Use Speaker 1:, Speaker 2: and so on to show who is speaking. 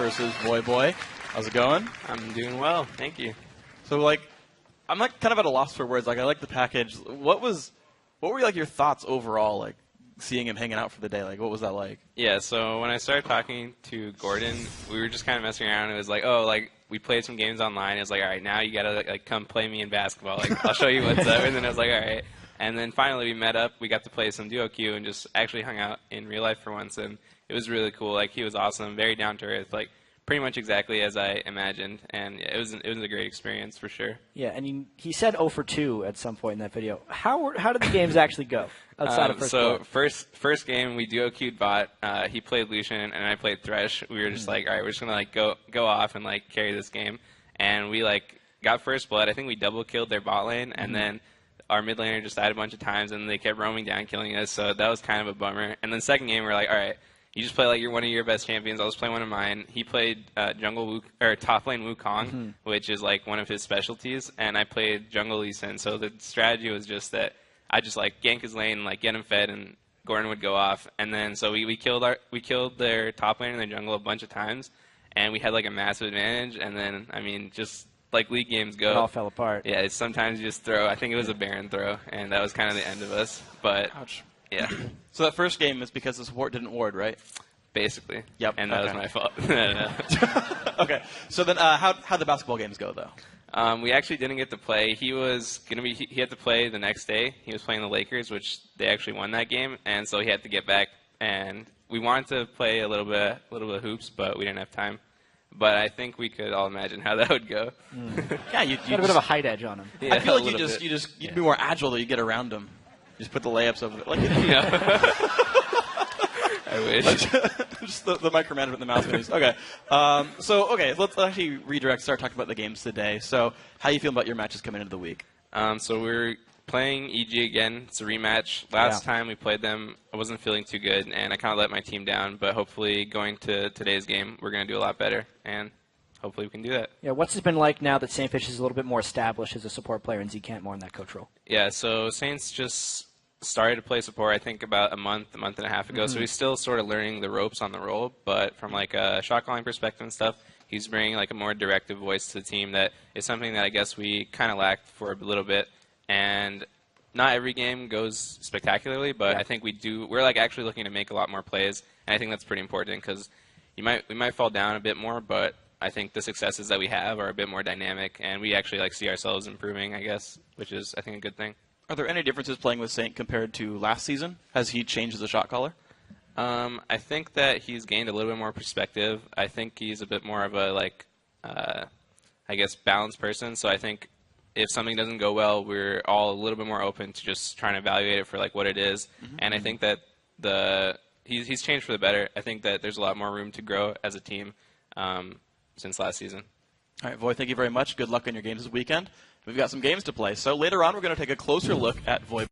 Speaker 1: versus Voyboy. How's it going?
Speaker 2: I'm doing well, thank you.
Speaker 1: So, like, I'm like kind of at a loss for words. Like, I like the package. What were like your thoughts overall? Like, seeing him hanging out for the day. Like, what was that like?
Speaker 2: Yeah. So when I started talking to Gordon, we were just kind of messing around. It was like, oh, like we played some games online. It was like, all right, now you gotta like come play me in basketball. Like, I'll show you what's up. And then I was like, all right. And then finally we met up. We got to play some duo queue and just actually hung out in real life for once. And it was really cool. Like, he was awesome, very down to earth. Like, pretty much exactly as I imagined, and it was a great experience for sure.
Speaker 3: Yeah, and he said 0 for 2 at some point in that video. How did the games actually go outside of
Speaker 2: first game we duo queued bot. He played Lucian and I played Thresh. We were just like, all right, we're just gonna like go off and like carry this game, and we like got first blood. I think we double killed their bot lane, and then our mid laner just died a bunch of times, and they kept roaming down, killing us. So that was kind of a bummer. And then second game, we're like, all right. You just play like you're one of your best champions. I'll just play one of mine. He played top lane Wukong, which is like one of his specialties, and I played jungle Lee Sin. So the strategy was just that I just like gank his lane, and, like get him fed, and Gordon would go off. And then so we killed their top lane and their jungle a bunch of times, and we had like a massive advantage. And then I mean, just like league games go,
Speaker 3: it all fell apart.
Speaker 2: Yeah, sometimes you just throw. I think it was a Baron throw, and that was kind of the end of us. But
Speaker 1: ouch.
Speaker 2: Yeah.
Speaker 1: So that first game is because the support didn't ward, right?
Speaker 2: Basically.
Speaker 1: Yep.
Speaker 2: And that was my fault.
Speaker 1: Okay. So then, how'd the basketball games go, though?
Speaker 2: We actually didn't get to play. He had to play the next day. He was playing the Lakers, which they actually won that game, and so he had to get back. And we wanted to play a little bit of hoops, but we didn't have time. But I think we could all imagine how that would go.
Speaker 1: Yeah, you
Speaker 3: got a bit of a height edge on him.
Speaker 1: Yeah, I feel like you'd be more agile though. You get around him. Just put the layups over it. Like,
Speaker 2: I wish.
Speaker 1: Just the micromanagement in the mouse menus. Okay. Let's actually redirect, start talking about the games today. So, how you feel about your matches coming into the week?
Speaker 2: So we're playing EG again. It's a rematch. Last time we played them, I wasn't feeling too good, and I kind of let my team down. But hopefully, going to today's game, we're going to do a lot better, and hopefully we can do that.
Speaker 3: Yeah, what's it been like now that Saintfish is a little bit more established as a support player and Zcant more in that coach role?
Speaker 2: Yeah, so Saints just started to play support, I think, about a month and a half ago. So he's still sort of learning the ropes on the role. But from like a shot calling perspective and stuff, he's bringing like a more directive voice to the team that is something that I guess we kind of lacked for a little bit. And not every game goes spectacularly, but I think we're like actually looking to make a lot more plays. And I think that's pretty important because we might fall down a bit more, but I think the successes that we have are a bit more dynamic, and we actually like see ourselves improving, I guess, which is, I think, a good thing.
Speaker 1: Are there any differences playing with Saint compared to last season? Has he changed as a shot caller?
Speaker 2: I think that he's gained a little bit more perspective. I think he's a bit more of a, I guess, balanced person. So I think if something doesn't go well, we're all a little bit more open to just trying to evaluate it for like what it is. And I think that he's changed for the better. I think that there's a lot more room to grow as a team since last season.
Speaker 1: All right, Voy, thank you very much. Good luck on your games this weekend. We've got some games to play. So later on, we're going to take a closer look at Voy.